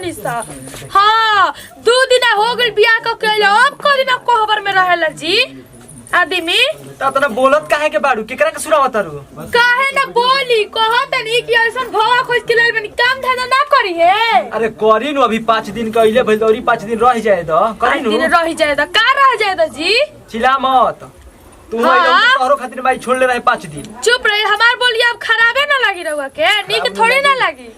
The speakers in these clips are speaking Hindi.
रहनी सा। हाँ 2 दिन हो गइल बियाह क के अब को दिन कोहबर में रहेला जी आदमी। तना बोलत काहे के बाड़ू केकरा के सुनावत तारू काहे ना बोली कहत नहीं कि ऐसन भवा खोज के लेल बनी काम धंधा ना करी है। अरे करी नु अभी 5 दिन कइले भइल औरी 5 दिन रह जाए द करी नु। 5 दिन रह जाए द का रह जाए द जी। चिल्ला मत तू तोहरो खातिर भाई छोड़ ले रहे 5 दिन। चुप रही हमार बोली अब खराबे ना लगी रहुआ के नीक थोड़ी ना लगी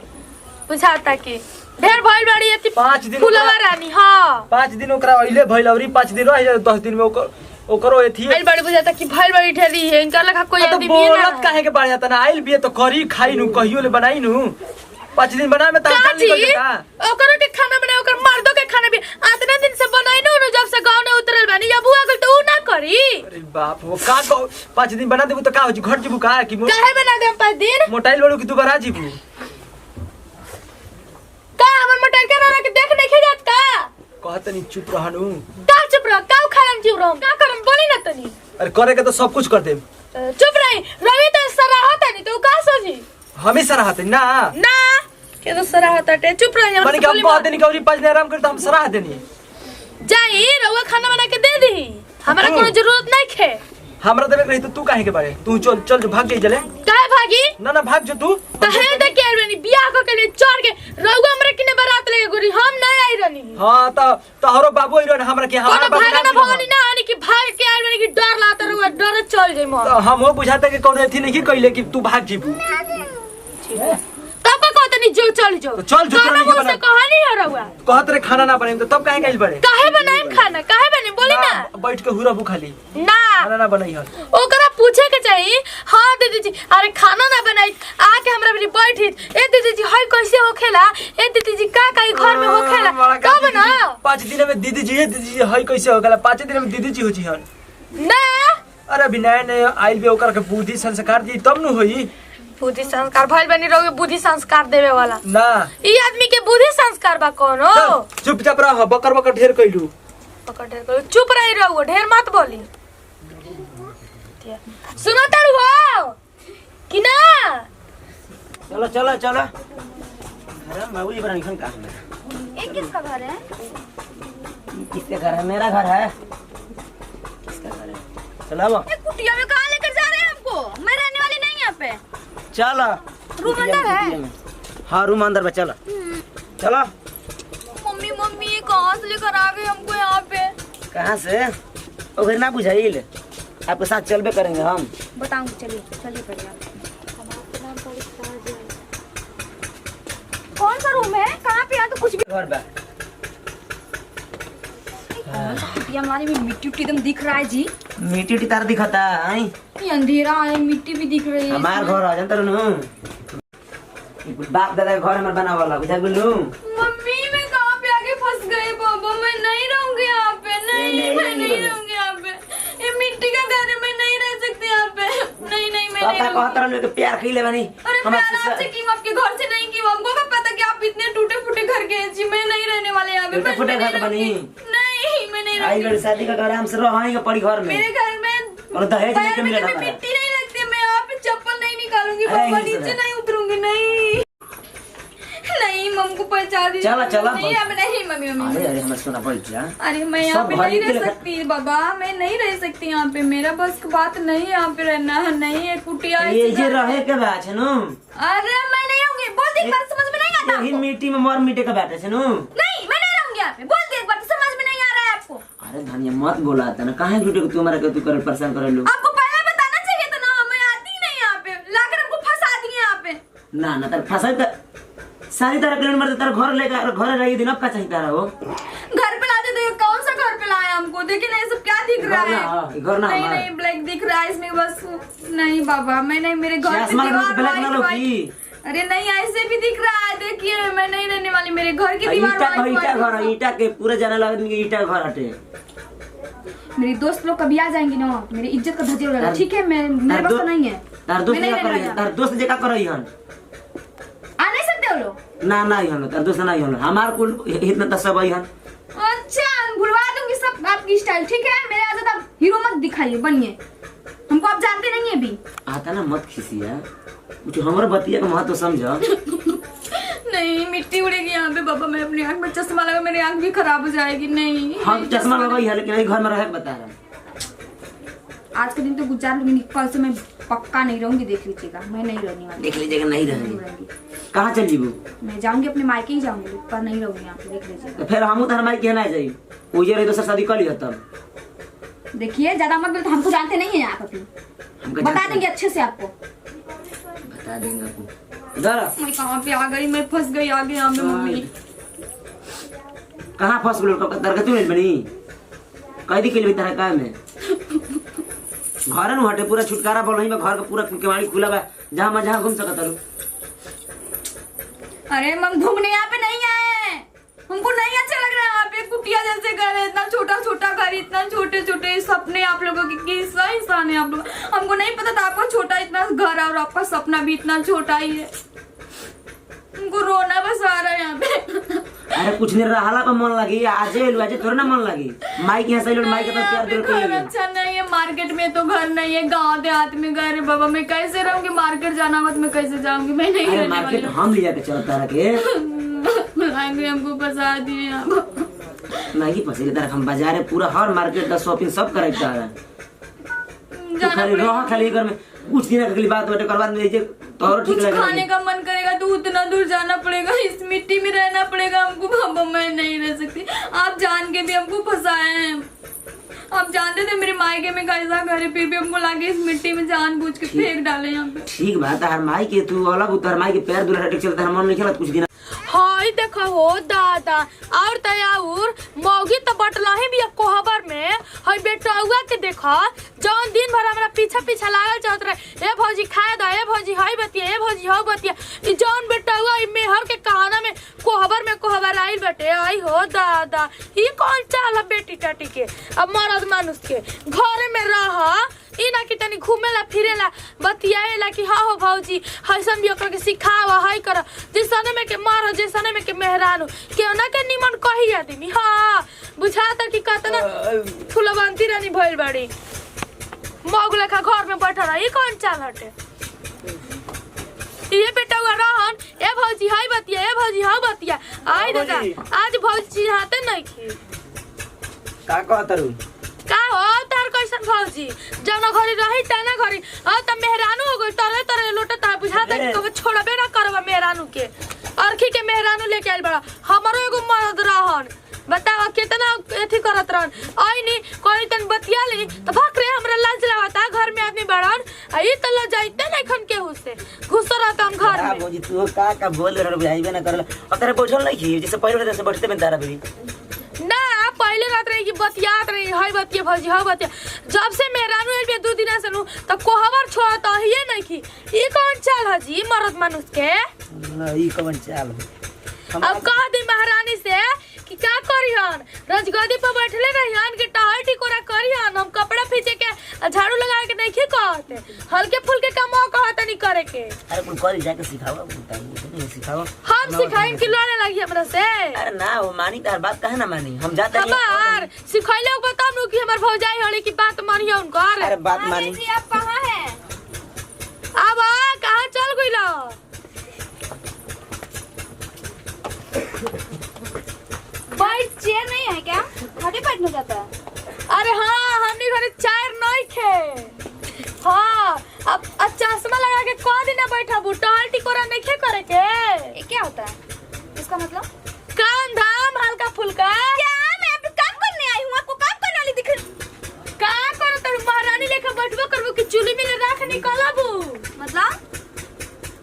बुझाता कि ढेर भइल बाड़ी एती 5 दिन फुलवा रानी। हां 5 दिन ओकरा अइले भइल औरी 5 दिन रह जाए 10 दिन में ओकरो एथी भइल बाड़ी बुझाता कि भइल बाड़ी ढेरी है इनका लगा कोई आदमी ना बोलत काहे के बाड़ जाता ना आइल बिए तो करी खाई नु कहियो ले बनाई नु 5 दिन बनाए में त हम निकल जाता। ओकरो के खाना बनाए ओकर मर्दों के खाना भी आतना दिन से बनाई नु जब से गांव में उतरल बानी अब हुआ गल तो उ ना करी। अरे बाप वो का 5 दिन बना देबू तो का हो जी घर जीबू का कि काहे बना देम 5 दिन मोटाइल बड़ू कि दोबारा जीबू का हमर मोटाइल के ना के देख नहीं जात का कहत नहीं चुप रहनु का चुप रह का खालम चुप रह का करम बोली ना तनी। अरे करे के तो सब कुछ कर देम चुप रही रवि तो सराहत नहीं तो का सोची हमें सराहत ना ना के तो सराहत है चुप रही माने कि हम बहुत दिन कौरी 5 दिन आराम कर तो हम सराह देनी जाई रउआ खाना बना के दे दी हमरा कोनो जरूरत नहीं खे। हमरा देवे रही तो तू काहे के बारे तू चल चल भाग गई जले काहे भागी ना ना भाग जो तू काहे दे के रहनी बियाह को के लिए चढ़ के रउआ हमरा किने बारात लेके गोरी हम नहीं आई रहनी। हां तो हरो बाबू आई रहन हमरा के हमरा बाबू भागना भगनी ना आनी कि भाग के आई रहनी कि डर लात रउआ डर चल जाई म तो हम हो बुझाता के कोनो एथी नहीं कइले कि तू भाग जीबू तब को तनी जो चल जो तो चल जो नहीं के बना कहानी है रउआ कहत रे खाना ना बने तो तब काहे गइल बड़े काहे बनाएम खाना काहे बने बोली ना बैठ के हुरा बुखाली ना खाना ना बनाई हन ओकरा पूछे के चाहिए। हां दीदी जी अरे खाना ना बनाई आके हमरा भी बैठी ए दीदी जी हाय कैसे होखेला ए दीदी जी का का घर में होखेला तब ना 5 दिन में दीदी जी हाय कैसे होखेला 5 दिन में दीदी जी होची हन ना। अरे बिना ने आइल बे ओकर के बुद्धि संस्कार दी तब न होई बुद्धि संस्कार भइल बनी रहोगे बुद्धि संस्कार देवे वाला ना ई आदमी के बुद्धि संस्कार बा कोनो चुपचाप रह बकर बकर ढेर कइलू पकड़ ढेर करो चुप रही रहो ढेर मत बोली सुनो तारू हो कि ना चलो चलो चलो अरे बाबू इब्राहिम खान कहाँ है? ये किसका घर है किसका घर है? मेरा घर है। किसका घर है? चलो अब ये कुटिया में कहाँ लेकर जा रहे हैं हमको मैं रहने वाली नहीं यहाँ पे। चलो रूम अंदर है। हाँ रूम अंदर में चलो चलो। मम्मी मम्मी ये कहाँ से लेकर आ गए हमको यहाँ पे। कहाँ से उधर ना बुझाइल आपके साथ चलबे करेंगे हम बताऊँ चलिए चलिए पहले कौन सा रूम है कहाँ पे यहाँ तो कुछ भी घर बा कुटिया हमारे में मिट्टी उट्टी एकदम दिख रहा है जी। मिट्टी उट्टी तार दिखता है ये अंधेरा है मिट्टी भी दिख रही है। हमार घर आ जानता रहनु बाप दादा के घर में बना वाला बुझा गेलू। मम्मी मैं कहाँ पे आके फंस गई पापा मैं नहीं रहूंगी यहाँ पे नहीं मैं नहीं रहूंगी यहाँ पे ये मिट्टी का घर है मैं नहीं रह सकती यहाँ पे नहीं नहीं मैं नहीं रहूंगी। कहता रहनु के प्यार खइले बनी अरे प्यार आपसे की आपके घर से नहीं की हमको क्या पता कि आप इतने टूटे फूटे घर के जी मैं नहीं रहने वाले यहाँ पे। टूटे फूटे घर बनी नहीं मैं नहीं आई लड़ी शादी का आराम से रहाएंगे पड़ी घर में मेरे घर में और दहेज नहीं के मिलेगा मिट्टी नहीं लगती मैं यहाँ पे चप्पल नहीं निकालूंगी पापा नीचे नहीं उतरूंगी नहीं नहीं मम्मी को पहचान दीजिए। चलो चलो नहीं अब नहीं मम्मी मम्मी अरे अरे हमें सुना पड़ जा। अरे मैं यहाँ पे नहीं रह सकती बाबा मैं नहीं रह सकती यहाँ पे मेरा बस की बात नहीं यहाँ पे रहना है नहीं है कुटिया ये जे रहे के बात है नु। अरे मैं नहीं रहूंगी बोल दे एक बार समझ में नहीं आता यही मिट्टी में मर मिटे का बात है नु। नहीं मैं नहीं रहूंगी यहाँ पे बोल दे एक बार समझ में नहीं आ रहा है आपको। अरे धनिया मत बोला था ना काहे झूठे को तुम्हारा के तू कर परेशान करे लो। आपको पहले बताना चाहिए था ना मैं आती नहीं यहाँ पे लाकर हमको फंसा दिए यहाँ पे। ना ना तर फंसा त सारी तरह के मर तर घर लेकर घर रही दिन अब का चाहिए तारा हो घर पे लाते तो कौन सा घर पे लाया हमको देखिए ना ये सब क्या दिख रहा है। घर ना नहीं नहीं ब्लैक दिख रहा है इसमें बस नहीं बाबा मैं नहीं मेरे घर पे दीवार व्हाइट अरे नहीं ऐसे भी दिख रहा है देखिए मैं नहीं रहने वाली मेरे घर की दीवार ईटा घर ईटा के पूरे जाने लगे कि ईटा घर हटे। मेरी दोस्त लोग कभी आ जाएंगी ना मेरी इज्जत का धज्जियां उड़ा ठीक है मैं मेरे पास नहीं है। तार दोस्त जगह करई हन आ नहीं सकते हो लोग ना नहीं हन तार दोस्त नहीं हन हमार कुल इतना त सब हन। अच्छा भुलवा दूंगी सब आपकी स्टाइल ठीक है मेरे आदत आप हीरो मत दिखाइए बनिए हमको आप जानते नहीं है अभी आता ना मत खिसिया कुछ हमर बतिया का महत्व समझ। नहीं मिट्टी उड़ेगी यहाँ पे बाबा। मैं अपनी आँख में चश्मा लगा, मेरी आँख भी खराब हो जाएगी। नहीं हम चश्मा लगाई है लेकिन घर में रह बता रहा है। आज के दिन तो गुजार लूंगी, कल से मैं पक्का नहीं रहूंगी। देख लीजिएगा, मैं नहीं रहने वाली। देख लीजिएगा नहीं रहेंगे। कहाँ चल जीबू? मैं जाऊंगी अपने मायके ही जाऊंगी, पर नहीं रहूंगी यहाँ पे। देख लीजिएगा। तो फिर हमू तो माई कहना जाई उजे रही दोसर शादी कर लिया तब। देखिए ज्यादा मत बोलो, हमको जानते नहीं है आप। अभी बता देंगे अच्छे से आपको, बता देंगे आपको। इधर मैं कहाँ पे आ गई, मैं फंस गई आगे यहाँ पे। मम्मी कहाँ फंस गए? दरगत नहीं बनी कैदी के लिए तरह का में घर न हटे पूरा छुटकारा बोल रही। घर का पूरा केवाड़ी खुला बा, जहाँ घूम सकत है। अरे हम घूमने यहाँ पे नहीं आए, हमको नहीं अच्छा लग रहा है यहाँ पे। कुटिया जैसे घर है, इतना छोटा छोटा घर, इतना छोटे छोटे सपने आप लोगों की। कैसा इंसान है आप लोग? हमको नहीं पता था आपका छोटा इतना घर है और आपका सपना भी इतना छोटा ही है। हमको रोना बस आ रहा है यहाँ पे। अरे कुछ नहीं रहा पर मन लगी। आज थोड़ा ना मन लगी। माई के यहाँ माई के पास प्यार दिल घर अच्छा नहीं है, मार्केट में तो घर नहीं है, गांव देहात में घर है बाबा। मैं कैसे रहूंगी? मार्केट जाना हो तो मैं कैसे जाऊंगी? मैं नहीं रहने वाली। मार्केट हम ले जाके चलता रखे हमको फंसा दिए आप। नहीं फंसे तरह हम बाजार पूरा हर मार्केट का शॉपिंग सब करे जा रहा है। तो खाली रहा खाली घर में कुछ दिन अगली बात बेटे कर बाद में तो और ठीक लगेगा। खाने का मन करेगा तो उतना दूर जाना पड़ेगा, इस मिट्टी में रहना पड़ेगा हमको बाबा। मैं नहीं रह सकती। आप जान के भी हमको फंसाए हैं। आप जानते थे मेरे मायके में कैसा घर है, फिर भी हमको लागे इस मिट्टी में जानबूझ के फेंक डाले यहाँ पे। ठीक बात है। हर माई के तू अलग उतर माई के पैर दुला हटे चलता है मन नहीं खेला कुछ दिन। हाय देखा हो दादा और तयाउर मौगी तो बटला ही भी कोहबर में। हाय बेटा हुआ के देखा जौन दिन भर हमरा पीछा पीछा लागल जात रहे। ए भौजी खाए दा, ए भौजी हाय बतिया, ए भौजी हाउ बतिया। ई जौन बेटा हुआ ई मेहर के कहाना में कोहबर आइल बेटे। आई हो दादा ई कौन चाल है बेटी टाटी के? अब मर्द मानुस के घरे में रहा ई ना कि तनी घूमेला फिरेला बतियाएला कि हाँ हो भौजी हसन भी ओकरा के सिखावा हाय कर जिसने में के मार जिसने में के मेहरानू केउ ना के निमन कही आदमी। हाँ बुझाता कि कतना फुलवंती रानी भइल बाड़ी मौग लेखा घर में बैठल रही। कौन चाल हटे? ये बेटा हुआ रहन ए भौजी हाय बतिया, ए भौजी हाँ बतिया। आई दादा आज भौजी हाथे नहीं खी का कहतरू का हो तार कैसन भौजी जौना घरी रही तना घरी आ त मेहरानू हो गई तरे तरे लोटा ता बुझाता कि कबे छोड़बे ना करबा मेहरानू के। अरखी के मेहरानू लेके आइल बड़ा। हमरो एगो मर्द रहन बतावा कितना एथी करत रहन। आईनी कोई तन बतिया ली त भकरे हमरा लाज लगाता घर में आदमी बड़न ई त ल जाइते नहीं खन के हुसे घुस रहता हम घर में। भौजी तू का बोल रहे बुझाइबे ना करला और तेरे बोझल नहीं की जैसे पहले से बैठते में तारा भी ना पहले रात रही कि बतियात रही हाय बतिया भौजी हाय बतिया। जब से मेहरानू आइल बे 2 दिन से नु त कोहबर छोड़त हिए नहीं की। ई कौन चाल है जी मर्द मानुस के? ई कौन चाल? अब कह दी महारानी से कि क्या करिहन रजगदी पर बैठले रहियन कि टहल टिकोरा करिहन। हम कपड़ा फीचे के झाड़ू लगा के नहीं कहते, हल्के फुल्के काम कहते नहीं करे के। अरे कुल करी जाके सिखावा नहीं सिखावा हम सिखाएं कि लड़ने लगी हमरा से। अरे ना वो मानी तार बात काहे ना मानी? हम जाते नहीं खबर सिखैले बताम नु कि हमर भौजाई हड़ी की बात मानियो उनकर। अरे बात मानी जी आप कहाँ हैं? अब कहां चल गइलो? भाई चेयर नहीं है क्या? खाली बैठना जाता है। अरे हाँ हमनी घरे चार नहीं खे। हाँ अब चश्मा लगा के कह दिन बैठा टहल टिकोरा नहीं खे करे के। ये क्या होता है? इसका मतलब काम धाम हल्का फुल्का। क्या मैं यहाँ पे काम करने आई हूँ? आपको काम करने वाली दिख का करो तो महारानी लेकर बैठबो करबो कि चूल्ही में रख निकलबू? मतलब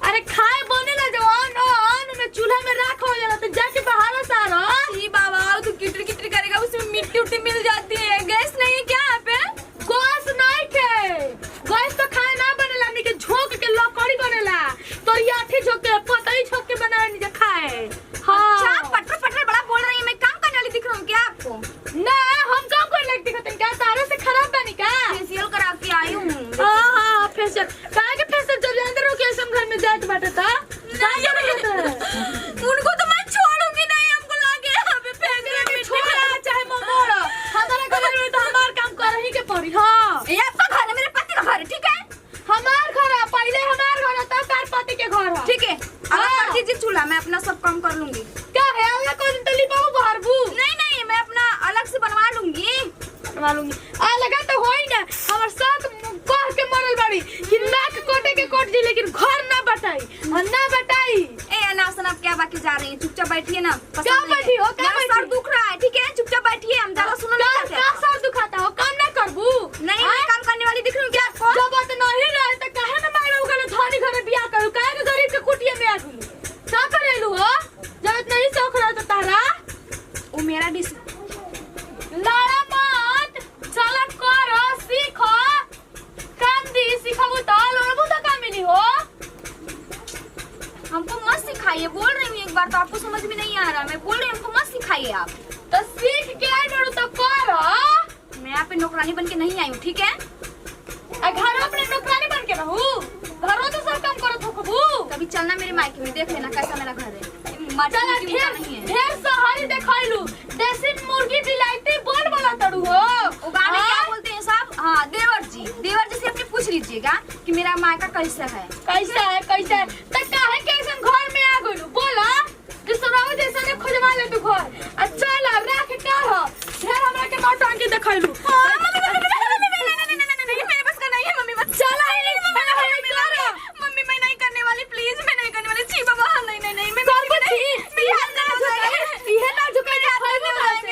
अरे खाए बने ना जवान में चूल्हा में रख हो जाला तो जाके बाहर सारा। ई बाबा तो किटरी किटरी करेगा, उसमें मिट्टी उट्टी मिल जाती है। गैस नहीं है क्या यहाँ पे? गैस नहीं के गैस तो खाए ना बनेला नहीं के झोंक के लकड़ी बनेला तो याठी झोंक के चूल्हा, मैं अपना सब काम कर लूंगी। क्या है अलग को दिन तो लिपाऊ भरबू नहीं नहीं, मैं अपना अलग से बनवा लूंगी। बनवा लूंगी। आ लगा तो होई ना हमर साथ कह के मरल बाड़ी कि नाक कोटे के कोट जी, लेकिन घर ना बटाई और ना बटाई। ए अनासन, आप क्या बाकी जा रही हैं? चुपचाप बैठिए ना। क्या बैठी हो? क्या मेरा सर दुख रहा है, ठीक है? चुपचाप बैठिए, हम ज्यादा सुनो नहीं क्या चाहते। सर दुखाता हो? काम ना करबू? नहीं, मैं काम करने वाली दिख रही हूँ क्या आपको? जो बात नहीं रहे त काहे ना मारू गले धनी घरे बियाह करू? काहे के गरीब के कुटिया में आ गेलू? का करेलू हो? जब नहीं शौक रहा तो तारा वो मेरा डिस लाड़ा मत चला करो सीखो काम दी सिखाबू तो लोड़बू तो काम मिली हो। हमको मत सिखाइए, बोल रही हूँ एक बार तो आपको समझ में नहीं आ रहा। मैं बोल रही हूँ, हमको मत सिखाइए आप। तो सीख के आई बड़ू तो करो। मैं यहाँ पे नौकरानी बन के नहीं आई हूँ, ठीक है? घर अपने नौकरानी बन के रहू, घरों तो सब काम करो थोकबू। कभी चलना मेरे मायके में, देख लेना कैसा मेरा घर है। चला माटी ढेर नहीं है। ढेर सहारी देखाइलू देसी मुर्गी बिलाइती बोल बोला तड़ू हो। वो गाने क्या बोलते हैं साहब? हाँ, देवर जी, देवर जी से अपने पूछ लीजिएगा कि मेरा मायका कैसा है। कैसा है कैसा है त काहे के ऐसन घर में आ गइलू? बोला दूसराओ जैसा ने खोजवा ले तू घर। अच्छा ला रख का हो ढेर हमरा के नौटंकी देखाइलू। मेरे बस का नहीं है मम्मी, मत चला ही मम्मी, मैं नहीं करने वाली, प्लीज मैं नहीं करने वाली। छी बाबा, नहीं नहीं नहीं, मैं इहे ना झुके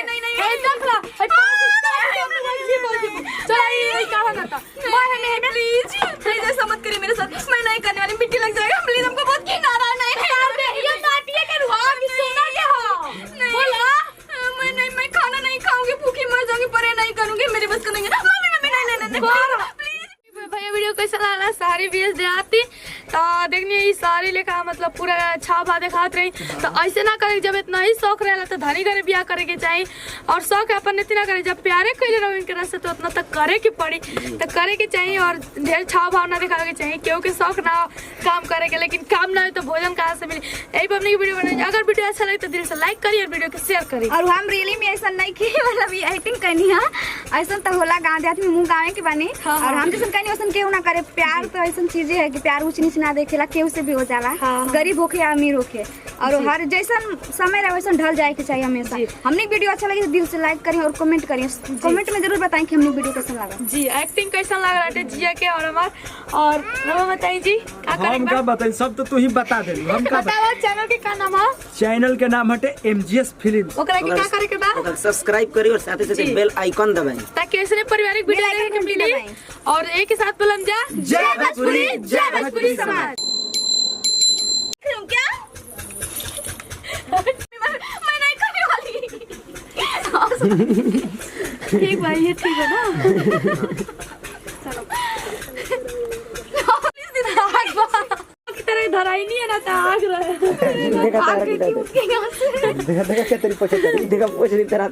नहीं नहीं ए देख ला ए चला ये कहां ना था मैं प्लीज प्लीज ऐसा मत करिए मेरे साथ। मैं नहीं करने वाली, मिट्टी लग जाएगा प्लीज। हमको बहुत घिन आ रहा है। नहीं ये माटिए के रुआ भी सोना के हो। बोला मैं खाना नहीं खाऊंगी, भूखी मर जाऊंगी, पर ये नहीं करूंगी, मेरे बस का नहीं है। मम्मी नहीं प्लीज। भैया वीडियो कैसा लगा? सारी बेच दे आती तो देखनी ये सारी लेखा मतलब पूरा छा भा दिखात रही। तो ऐसे ना करे, जब इतना ही शौक रहेला तो धनी घरे ब्याह करे के चाहिए। और शौक अपन इतना करे, जब प्यारे कैले रहो इनके से तो उतना तक करे के पड़ी, तो करे के चाहिए। और ढेर छाव भाव ना दिखावे के चाहिए, क्योंकि शौक ना काम करे के, लेकिन काम ना हो तो भोजन कहाँ से मिले। यही पर अपनी वीडियो बनाई। अगर वीडियो अच्छा लगे तो दिल से लाइक करिए और वीडियो को शेयर करिए। और हम रियली में ऐसा नहीं की मतलब ये एक्टिंग करनी है। ऐसा तो होला गाँव देहात में, मुँह गाँव के बनी। हाँ, और हम जैसे कहनी वैसा केहू ना करे। प्यार तो ऐसा चीजें है कि प्यार ऊंच नीच ना देखेला, केहू से भी हो जाला। हाँ। गरीब होके या अमीर होके, और हर जैसा समय रहे वैसा ढल जाए के चाहिए हमेशा। हमने वीडियो अच्छा लगे तो दिल से लाइक करिए और कमेंट करिए। कमेंट में जरूर बताएं कि हमने वीडियो कैसा लगा। जी एक्टिंग कैसा लग रहा है जिया के और हमार। और नमो बताइए जी क्या हम करेंगे? का बताई, सब तो तू ही बता दे। हम का बताओ चैनल के का नाम है? चैनल के नाम हटे MGS फिल्म। ओकरा के क्या करे के बा? ओकर सब्सक्राइब करिए और साथ ही साथ जी। बेल आइकन दबाएं। ताकि ऐसे पारिवारिक वीडियो बेल देखने आइकन के मिले। दबाएं। और एक के साथ बोलम जा जय भोजपुरी, जय भोजपुरी समाज। क्या मैं नहीं करने वाली। ठीक भाई, ये ठीक है ना? की तरह धराई नहीं है ना तो आग रहा है। देखा क्या तेरी पछे देखा पोछ दी तरह